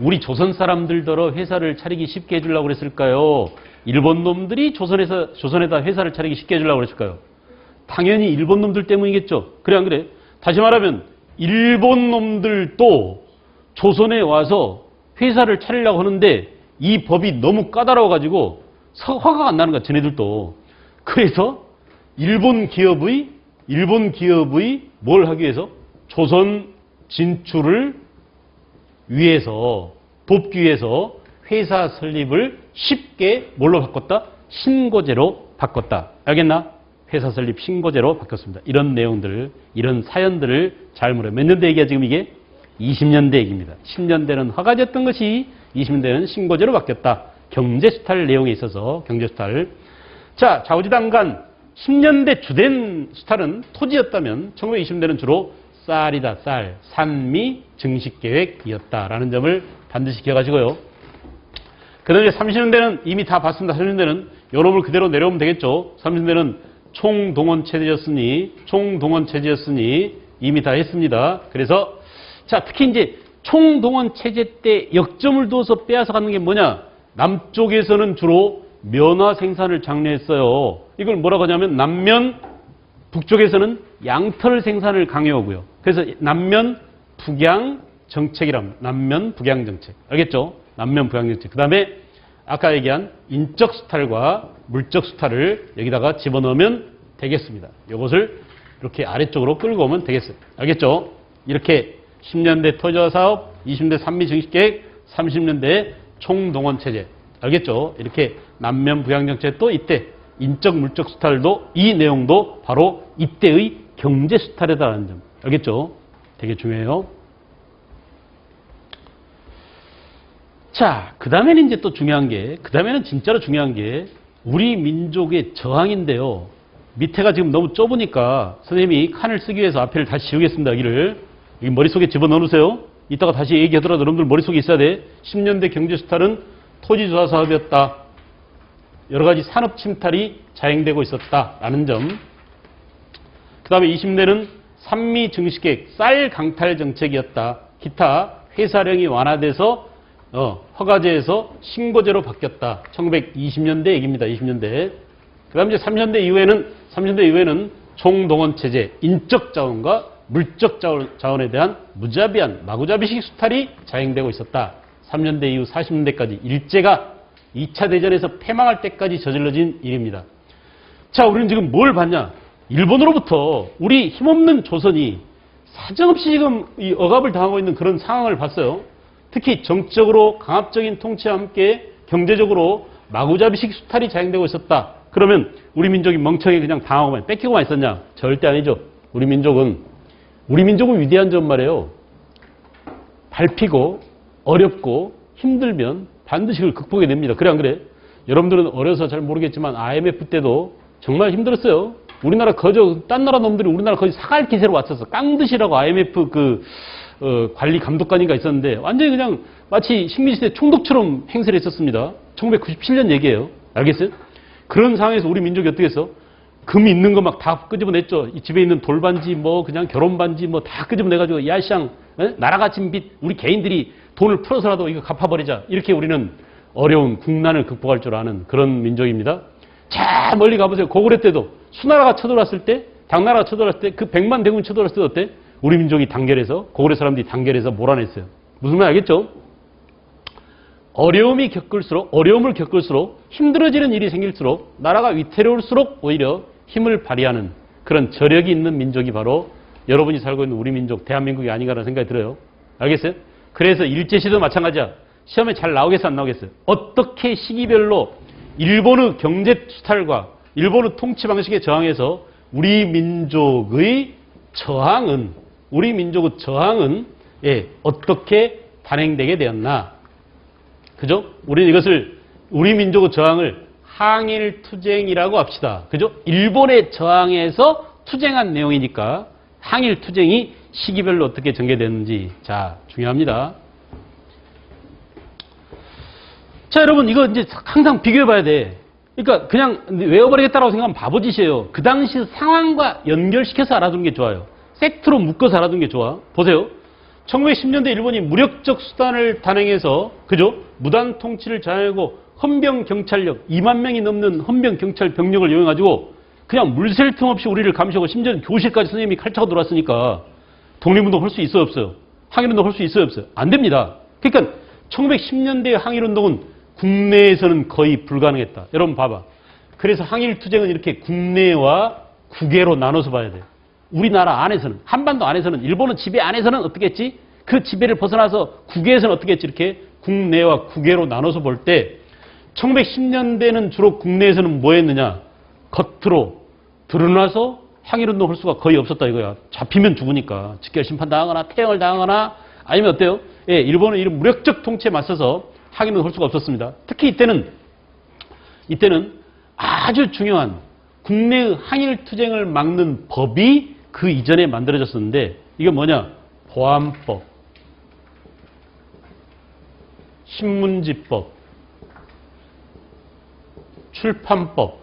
우리 조선 사람들더러 회사를 차리기 쉽게 해주려고 그랬을까요? 일본 놈들이 조선에다 회사를 차리기 쉽게 해주려고 그랬을까요? 당연히 일본 놈들 때문이겠죠. 그래 안 그래? 다시 말하면 일본 놈들도 조선에 와서 회사를 차리려고 하는데 이 법이 너무 까다로워가지고 허가가 안 나는 거야. 쟤네들도. 그래서 일본 기업의 뭘 하기 위해서? 조선 진출을 위해서, 돕기 위해서 회사 설립을 쉽게 뭘로 바꿨다? 신고제로 바꿨다. 알겠나? 회사 설립 신고제로 바뀌었습니다. 이런 내용들, 이런 사연들을 잘 물어요. 몇 년대 얘기야 지금 이게? 20년대 얘기입니다. 10년대는 허가제였던 것이 20년대는 신고제로 바뀌었다. 경제수탈 내용에 있어서 경제수탈. 자, 좌우지단간 10년대 주된 수탈은 토지였다면 1920년대는 주로 쌀이다. 쌀, 산미 증식계획이었다라는 점을 반드시 기억하시고요. 그 다음에 30년대는 이미 다 봤습니다. 30년대는 요놈을 그대로 내려오면 되겠죠. 30년대는 총동원체제였으니 이미 다 했습니다. 그래서 자, 특히 이제 총동원체제 때 역점을 두어서 빼앗아 가는 게 뭐냐? 남쪽에서는 주로 면화 생산을 장려했어요. 이걸 뭐라고 하냐면 남면, 북쪽에서는 양털 생산을 강요하고요. 그래서 남면 북양 정책이랍니다. 남면 북양 정책. 알겠죠? 남면 북양 정책. 그 다음에 아까 얘기한 인적 수탈과 물적 수탈을 여기다가 집어넣으면 되겠습니다. 이것을 이렇게 아래쪽으로 끌고 오면 되겠어요. 알겠죠? 이렇게 10년대 토지화 사업, 20년대 산미 증식계획, 30년대 총동원체제. 알겠죠? 이렇게 남면 북양 정책 또 이때 인적 물적 수탈도 이 내용도 바로 이때의 경제 수탈이다라는 점. 알겠죠? 되게 중요해요. 자, 그 다음에는 이제 또 중요한 게, 그 다음에는 진짜로 중요한 게 우리 민족의 저항인데요. 밑에가 지금 너무 좁으니까 선생님이 칸을 쓰기 위해서 앞에를 다시 지우겠습니다. 여기를. 여기 머릿속에 집어넣어 놓으세요. 이따가 다시 얘기하더라도 여러분들 머릿속에 있어야 돼. 10년대 경제 수탈은 토지조사 사업이었다. 여러 가지 산업 침탈이 자행되고 있었다라는 점. 그 다음에 20년대는 산미 증식계획, 쌀 강탈 정책이었다. 기타 회사령이 완화돼서 허가제에서 신고제로 바뀌었다. 1920년대 얘기입니다. 20년대. 그 다음에 이제 30년대 이후에는 총동원체제, 인적 자원과 물적 자원에 대한 무자비한 마구잡이식 수탈이 자행되고 있었다. 30년대 이후 40년대까지 일제가 2차 대전에서 패망할 때까지 저질러진 일입니다. 자, 우리는 지금 뭘 봤냐? 일본으로부터 우리 힘없는 조선이 사정없이 지금 이 억압을 당하고 있는 그런 상황을 봤어요. 특히 정치적으로 강압적인 통치와 함께 경제적으로 마구잡이식 수탈이 자행되고 있었다. 그러면 우리 민족이 멍청하게 그냥 당하고만 뺏기고만 있었냐? 절대 아니죠. 우리 민족은 위대한 점 말이에요. 밟히고 어렵고 힘들면 반드시 그걸 극복해야 됩니다. 그래 안 그래? 여러분들은 어려서 잘 모르겠지만 IMF 때도 정말 힘들었어요. 우리나라 딴 나라 놈들이 우리나라 거의 사갈 기세로 왔었어. 깡드시라고 IMF 관리 감독관인가 있었는데 완전히 그냥 마치 식민지시대 총독처럼 행세를 했었습니다. 1997년 얘기예요. 알겠어요? 그런 상황에서 우리 민족이 어떻게 했어? 금 있는 거 막 다 끄집어냈죠. 이 집에 있는 돌반지 그냥 결혼반지 다 끄집어내가지고 야시장 나라가 진 빚 우리 개인들이 돈을 풀어서라도 이거 갚아버리자. 이렇게 우리는 어려운 국난을 극복할 줄 아는 그런 민족입니다. 자, 멀리 가보세요. 고구려 때도 수나라가 쳐들어왔을 때, 당나라가 쳐들어왔을 때, 그 100만 대군이 쳐들어왔을 때 어때? 우리 민족이 단결해서, 고구려 사람들이 단결해서 몰아냈어요. 무슨 말 알겠죠? 어려움을 겪을수록 힘들어지는 일이 생길수록 나라가 위태로울수록 오히려 힘을 발휘하는 그런 저력이 있는 민족이 바로 여러분이 살고 있는 우리 민족, 대한민국이 아닌가라는 생각이 들어요. 알겠어요? 그래서 일제시대도 마찬가지야. 시험에 잘 나오겠어, 안 나오겠어요? 어떻게 시기별로 일본의 경제 수탈과 일본의 통치 방식에 저항해서 우리 민족의 저항은 어떻게 단행되게 되었나? 그죠? 우리는 이것을 우리 민족의 저항을 항일투쟁이라고 합시다. 그죠? 일본의 저항에서 투쟁한 내용이니까 항일투쟁이 시기별로 어떻게 전개되는지 자 중요합니다. 자, 여러분 이거 이제 항상 비교해 봐야 돼. 그러니까 그냥 외워버리겠다라고 생각하면 바보짓이에요. 그 당시 상황과 연결시켜서 알아두는 게 좋아요. 팩트로 묶어서 알아두는 게 좋아. 보세요. 1910년대 일본이 무력적 수단을 단행해서 그죠? 무단 통치를 자행하고 헌병 경찰력 2만 명이 넘는 헌병 경찰 병력을 이용해가지고 그냥 물샐 틈 없이 우리를 감시하고 심지어 교실까지 선생님이 칼차고 들어왔으니까 독립운동 할 수 있어요, 없어요? 항일운동 할 수 있어요, 없어요? 안 됩니다. 그러니까 1910년대의 항일운동은 국내에서는 거의 불가능했다. 여러분 봐봐. 그래서 항일투쟁은 이렇게 국내와 국외로 나눠서 봐야 돼요. 우리나라 안에서는, 한반도 안에서는, 일본은 지배 안에서는 어떻게 했지? 그 지배를 벗어나서 국외에서는 어떻게 했지? 이렇게 국내와 국외로 나눠서 볼 때 1910년대는 주로 국내에서는 뭐 했느냐? 겉으로 드러나서 항일운동 할 수가 거의 없었다 이거야. 잡히면 죽으니까. 직결 심판 당하거나 태형을 당하거나 아니면 어때요? 예, 일본은 이런 무력적 통치에 맞서서 항일은 할 수가 없었습니다. 특히 이때는 아주 중요한 국내의 항일 투쟁을 막는 법이 그 이전에 만들어졌었는데 이게 뭐냐? 보안법, 신문지법, 출판법.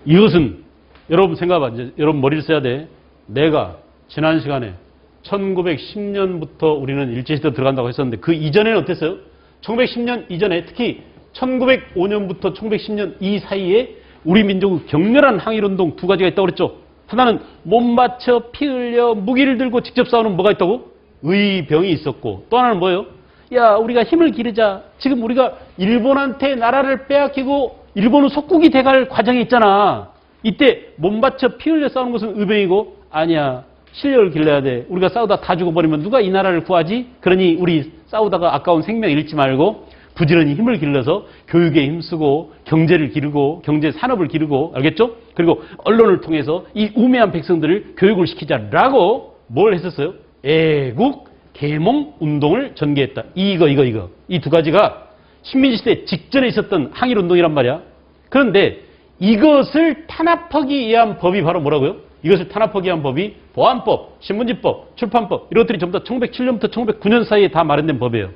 이것은 여러분 생각해봐. 이제 여러분 머리를 써야 돼. 내가 지난 시간에 1910년부터 우리는 일제시대 들어간다고 했었는데 그 이전에는 어땠어요? 1910년 이전에 특히 1905년부터 1910년 이 사이에 우리 민족의 격렬한 항일운동 두 가지가 있다고 그랬죠. 하나는 못 맞춰 피 흘려 무기를 들고 직접 싸우는 뭐가 있다고? 의병이 있었고 또 하나는 뭐예요? 야 우리가 힘을 기르자. 지금 우리가 일본한테 나라를 빼앗기고 일본은 속국이 돼갈 과정에 있잖아. 이때 못 맞춰 피 흘려 싸우는 것은 의병이고 아니야. 실력을 길러야 돼. 우리가 싸우다 다 죽어버리면 누가 이 나라를 구하지? 그러니 우리 싸우다가 아까운 생명 잃지 말고 부지런히 힘을 길러서 교육에 힘쓰고 경제를 기르고 경제 산업을 기르고 알겠죠? 그리고 언론을 통해서 이 우매한 백성들을 교육을 시키자라고 뭘 했었어요? 애국 계몽 운동을 전개했다. 이거 이 두 가지가 식민지 시대 직전에 있었던 항일 운동이란 말이야. 그런데 이것을 탄압하기 위한 법이 바로 뭐라고요? 이것을 탄압하기 위한 법이 보안법, 신문지법, 출판법 이런 것들이 전부 다 1907년부터 1909년 사이에 다 마련된 법이에요.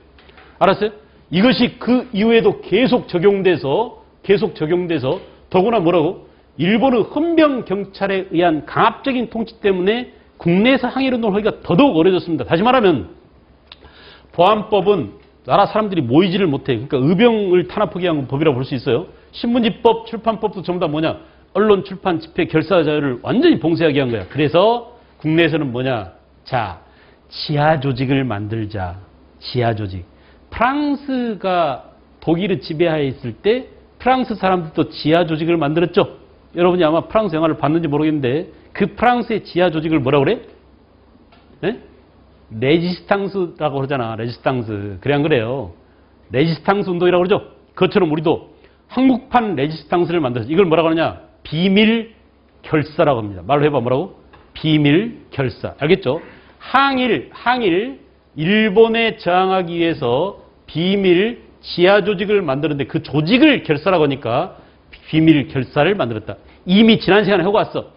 알았어요? 이것이 그 이후에도 계속 적용돼서 더구나 뭐라고? 일본의 헌병 경찰에 의한 강압적인 통치 때문에 국내에서 항일운동을 하기가 더더욱 어려졌습니다. 다시 말하면 보안법은 나라 사람들이 모이지를 못해. 그러니까 의병을 탄압하기 위한 법이라고 볼 수 있어요. 신문지법, 출판법도 전부 다 뭐냐? 언론, 출판, 집회, 결사 자유를 완전히 봉쇄하게 한 거야. 그래서 국내에서는 뭐냐? 자, 지하 조직을 만들자. 지하 조직. 프랑스가 독일을 지배하에 있을 때 프랑스 사람들도 지하 조직을 만들었죠. 여러분이 아마 프랑스 영화를 봤는지 모르겠는데 그 프랑스의 지하 조직을 뭐라고 그래? 네? 레지스탕스라고 그러잖아. 레지스탕스. 그래 안 그래요? 레지스탕스 운동이라고 그러죠. 그것처럼 우리도 한국판 레지스탕스를 만들었어. 이걸 뭐라고 하느냐? 비밀 결사라고 합니다. 말로 해봐. 뭐라고? 비밀 결사. 알겠죠? 항일 일본에 저항하기 위해서 비밀 지하 조직을 만드는데 그 조직을 결사라고 하니까 비밀 결사를 만들었다. 이미 지난 시간에 하고 왔어.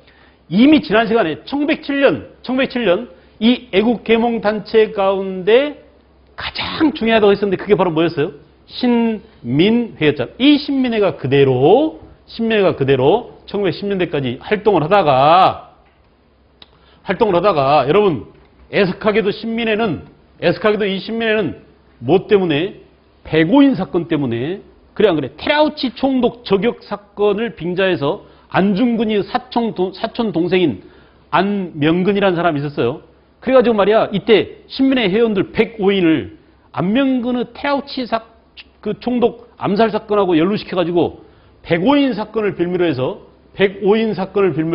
이미 지난 시간에 1907년 이 애국 계몽 단체 가운데 가장 중요하다고 했었는데 그게 바로 뭐였어요? 신민회였잖아. 이 신민회가 그대로 1910년대까지 활동을 하다가 여러분 애석하게도 이 신민회는 뭐 때문에? 백오인 사건 때문에. 그래 안 그래? 테라우치 총독 저격 사건을 빙자해서 안중근이 사촌 동생인 안명근이라는 사람이 있었어요. 그래가지고 말이야 이때 신민회 회원들 105인을 안명근의 테라우치 그 총독 암살 사건하고 연루시켜가지고 105인 사건을 빌미로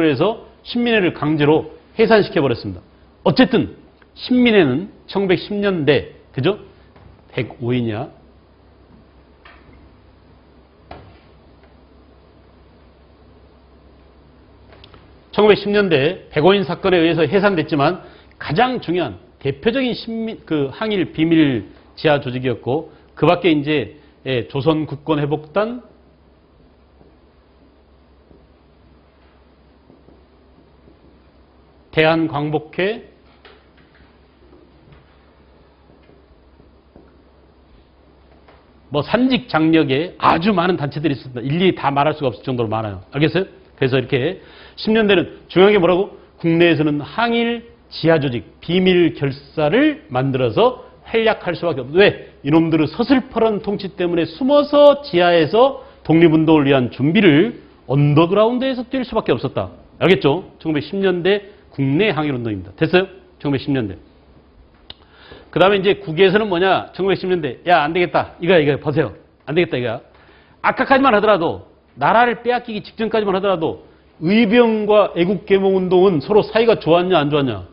해서 신민회를 강제로 해산시켜버렸습니다. 어쨌든 신민회는 1910년대 그죠? 105인이야. (1910년대) 105인 사건에 의해서 해산됐지만 가장 중요한 대표적인 항일 비밀 지하 조직이었고 그 밖에 이제 조선 국권 회복단 대한광복회 산직 장력에 아주 많은 단체들이 있습니다. 일일이 다 말할 수가 없을 정도로 많아요. 알겠어요? 그래서 이렇게 10년대는 중요한 게 뭐라고? 국내에서는 항일 지하조직, 비밀 결사를 만들어서 활약할 수밖에 없어요. 왜? 이놈들의 서슬퍼런 통치 때문에 숨어서 지하에서 독립운동을 위한 준비를 언더그라운드에서 뛸 수밖에 없었다. 알겠죠? 1910년대 국내 항일운동입니다. 됐어요? 1910년대. 그 다음에 이제 국외에서는 뭐냐? 1910년대. 야, 안 되겠다. 이거 보세요. 안 되겠다, 이거. 아까까지만 하더라도, 나라를 빼앗기기 직전까지만 하더라도, 의병과 애국계몽운동은 서로 사이가 좋았냐, 안 좋았냐?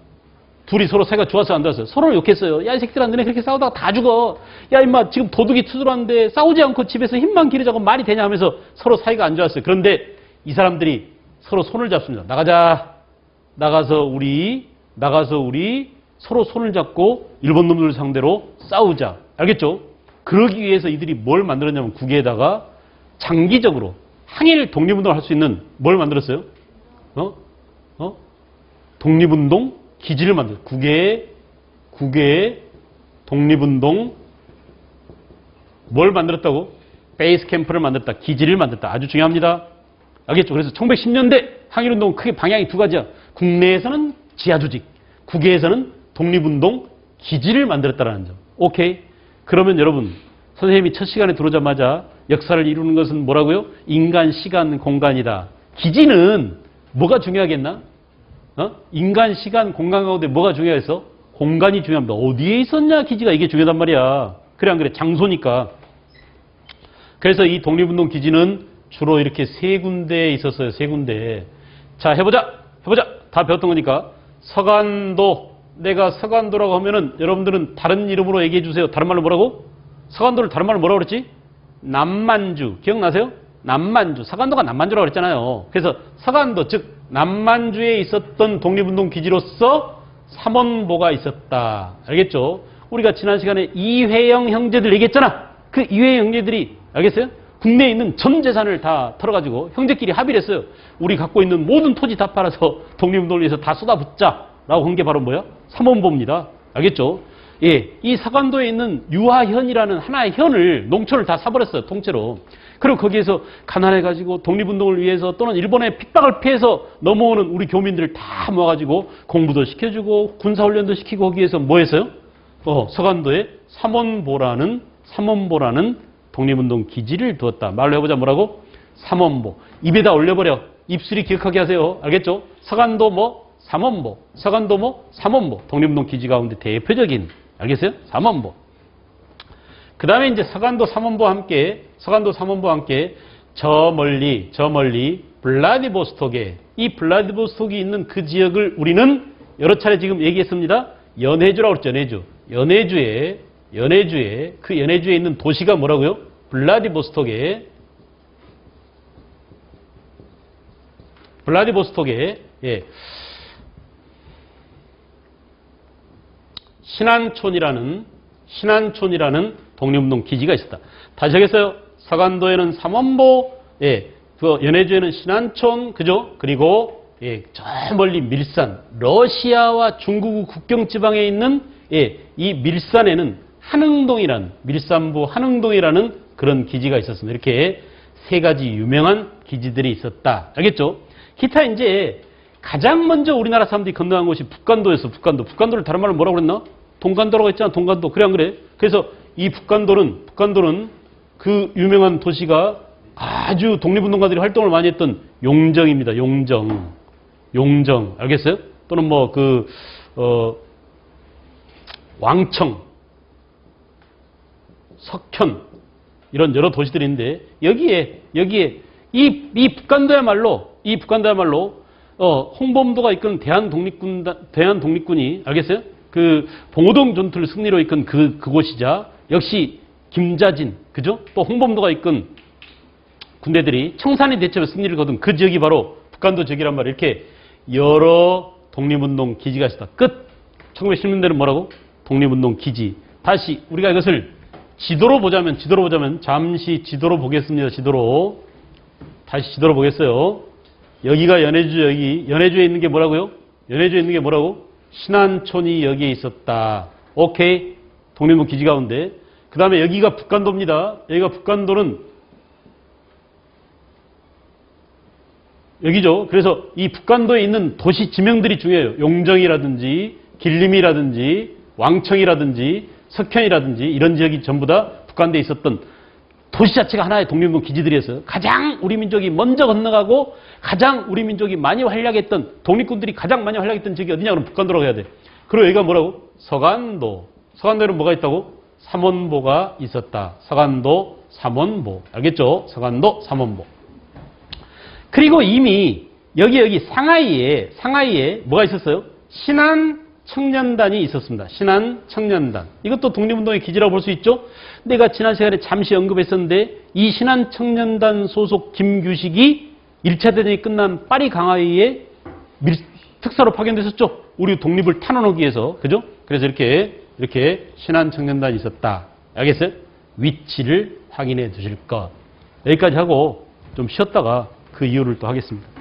둘이 서로 사이가 좋았어요, 안 좋았어요? 서로를 욕했어요. 야, 이 새끼들아, 너네 그렇게 싸우다가 다 죽어. 야, 임마, 지금 도둑이 투들었는데 싸우지 않고 집에서 힘만 기르자고 말이 되냐 하면서 서로 사이가 안 좋았어요. 그런데 이 사람들이 서로 손을 잡습니다. 나가자. 우리 서로 손을 잡고 일본 놈들 상대로 싸우자. 알겠죠? 그러기 위해서 이들이 뭘 만들었냐면 국외에다가 장기적으로 항일 독립운동을 할 수 있는 뭘 만들었어요? 독립운동 기지를 만들었어요. 국외에 독립운동 뭘 만들었다고? 베이스 캠프를 만들었다. 기지를 만들었다. 아주 중요합니다. 알겠죠? 그래서 1910년대 항일운동은 크게 방향이 두 가지야. 국내에서는 지하조직, 국외에서는 독립운동 기지를 만들었다라는 점. 오케이? 그러면 여러분, 선생님이 첫 시간에 들어오자마자 역사를 이루는 것은 뭐라고요? 인간, 시간, 공간이다. 기지는 뭐가 중요하겠나? 인간, 시간, 공간 가운데 뭐가 중요해서? 공간이 중요합니다. 어디에 있었냐 기지가 이게 중요하단 말이야. 그래 안 그래? 장소니까. 그래서 이 독립운동 기지는 주로 이렇게 세 군데에 있었어요. 세 군데. 자, 해보자. 다 배웠던 거니까. 서간도. 내가 서간도라고 하면은 여러분들은 다른 이름으로 얘기해 주세요. 다른 말로 뭐라고? 서간도를 다른 말로 뭐라고 그랬지? 남만주. 기억나세요? 남만주. 서간도가 남만주라고 그랬잖아요. 그래서 서간도, 즉 남만주에 있었던 독립운동 기지로서 삼원보가 있었다. 알겠죠? 우리가 지난 시간에 이회영 형제들 얘기했잖아. 그 이회영 형제들이 알겠어요? 국내에 있는 전 재산을 다 털어가지고 형제끼리 합의를 했어요. 우리 갖고 있는 모든 토지 다 팔아서 독립운동을 위해서 다 쏟아붓자라고 한 게 바로 뭐야? 삼원보입니다. 알겠죠? 예, 이 서간도에 있는 유하현이라는 하나의 현을, 농촌을 다 사버렸어요. 통째로. 그리고 거기에서 가난해가지고 독립운동을 위해서 또는 일본의 핍박을 피해서 넘어오는 우리 교민들을 다 모아가지고 공부도 시켜주고 군사훈련도 시키고 거기에서 뭐 했어요? 서간도에 삼원보라는 독립운동 기지를 두었다. 말로 해보자 뭐라고? 삼원보. 입에다 올려버려. 입술이 기억하게 하세요. 알겠죠? 서간도 뭐? 삼원보. 서간도 뭐? 삼원보. 독립운동 기지 가운데 대표적인, 알겠어요? 삼원보. 그 다음에 이제 서간도 삼원보와 함께 저 멀리 블라디보스톡에, 이 블라디보스톡이 있는 그 지역을 우리는 여러 차례 지금 얘기했습니다. 연해주라고 그랬죠. 연해주에 그 연해주에 있는 도시가 뭐라고요? 블라디보스톡에 예. 신안촌이라는 독립운동 기지가 있었다. 다시 하겠어요. 서간도에는 삼원보, 예, 그 연해주에는 신안촌, 그죠? 그리고 예, 저 멀리 밀산, 러시아와 중국 국경 지방에 있는 예, 이 밀산에는 밀산부 한흥동이라는 그런 기지가 있었습니다. 이렇게 세 가지 유명한 기지들이 있었다. 알겠죠? 기타 이제 가장 먼저 우리나라 사람들이 건너간 곳이 북간도였어. 북간도를 다른 말로 뭐라고 그랬나? 동간도라고 했잖아. 동간도. 그래 안 그래? 그래서 이 북간도는 그 유명한 도시가 아주 독립운동가들이 활동을 많이 했던 용정입니다. 용정. 알겠어요? 또는 뭐 왕청, 석현 이런 여러 도시들이 있는데 여기에 이 북간도야말로 홍범도가 이끈 대한독립군이 알겠어요? 그 봉오동 전투를 승리로 이끈 그곳이자 역시 김자진, 그죠? 또 홍범도가 이끈 군대들이 청산리 대첩에 승리를 거둔 그 지역이 바로 북간도 지역이란 말이에요. 이렇게 여러 독립운동 기지가 있었다. 끝. 1910년대는 뭐라고? 독립운동 기지. 다시 우리가 이것을 지도로 보자면 잠시 지도로 보겠습니다. 다시 지도로 보겠어요. 여기가 연해주에 있는 게 뭐라고요? 신안촌이 여기에 있었다. 오케이. 독립운동 기지 가운데. 그 다음에 여기가 북간도입니다. 여기가 북간도는 여기죠. 그래서 이 북간도에 있는 도시 지명들이 중요해요. 용정이라든지 길림이라든지 왕청이라든지 석현이라든지 이런 지역이 전부 다 북간도에 있었던 도시 자체가 하나의 독립운동 기지들이었어요. 가장 우리 민족이 먼저 건너가고 가장 우리 민족이 많이 활약했던 독립군들이 가장 많이 활약했던 지역이 어디냐 그러면 북간도라고 해야 돼. 그리고 여기가 뭐라고? 서간도에는 뭐가 있다고? 삼원보가 있었다. 서간도 삼원보. 알겠죠? 서간도 삼원보. 그리고 이미 여기 상하이에 뭐가 있었어요? 신안청년단이 있었습니다. 신안청년단. 이것도 독립운동의 기지라고 볼 수 있죠? 내가 지난 시간에 잠시 언급했었는데 이 신안청년단 소속 김규식이 1차 대전이 끝난 파리 강화위에 특사로 파견됐었죠. 우리 독립을 탄원하기 위해서. 그죠? 그래서 이렇게 신한청년단이 있었다. 알겠어요? 위치를 확인해 두실 것. 여기까지 하고 좀 쉬었다가 그 이유를 또 하겠습니다.